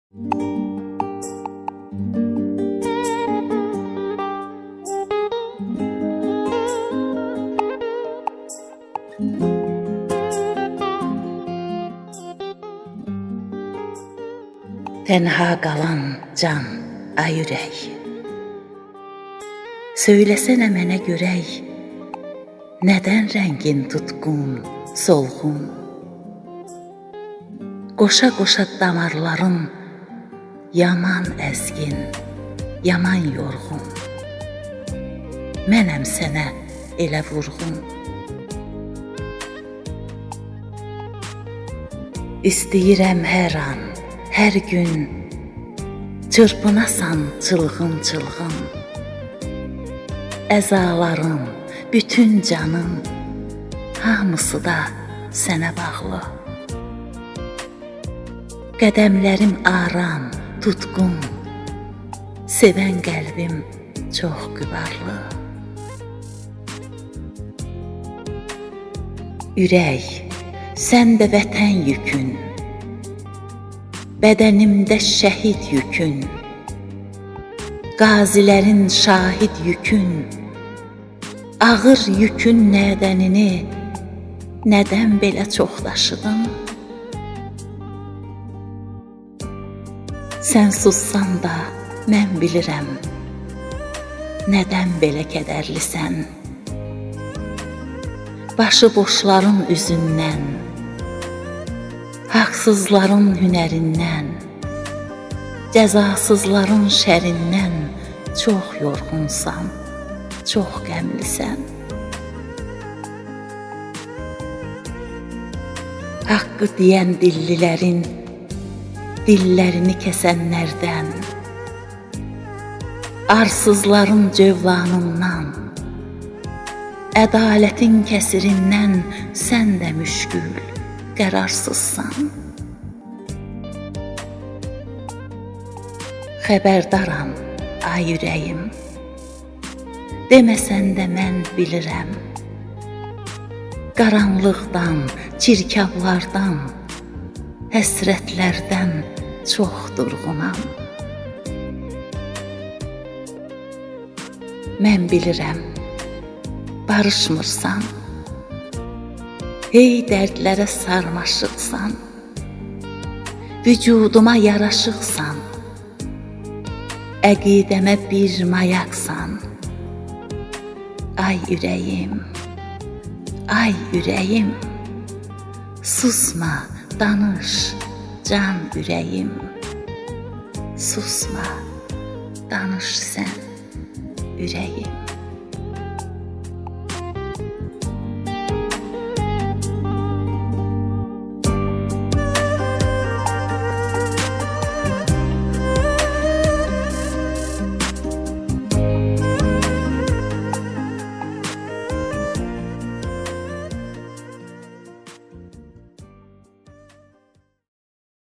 Tenha qalan can, ay ürək, söyləsənə mənə görək, nədən rəngin tutqun, solğun? Qoşa-qoşa damarların yaman əzgin, yaman yorğun. Mənəm sənə elə vurğun. İstəyirəm hər an, hər gün çırpınasan çılğın-çılğın. Əzalarım, bütün canım, hamısı da sənə bağlı. Qədəmlərim aram, tutqun, sevən qəlbim çox gübarlı. Ürək, sən də vətən yükün, bədənimdə şəhid yükün, qazilərin şahid yükün, ağır yükün nədənini nədən belə çox daşıdın? Sən sussan da mən bilirəm, nədən belə kədərlisən? Başıboşların üzündən, haqsızların hünərindən, cəzasızların şərindən çox yorğunsan, çox qəmlisən. Haqqı deyən dillilərin dillərini kəsənlərdən, arsızların cövlanından, ədalətin kəsirindən sən də müşkül, qərarsızsan. Xəbərdaram, ay ürəyim, deməsən də mən bilirəm. Qaranlıqdan, çirkablardan, həsrətlərdən çox durğunam. Mən bilirəm, barışmırsan, hey dərdlərə sarmaşıqsan, vücuduma yaraşıqsan, əqidəmə bir mayaqsan. Ay ürəyim, ay ürəyim, susma, danış, can ürəyim. Susma, danış sən, ürəyim.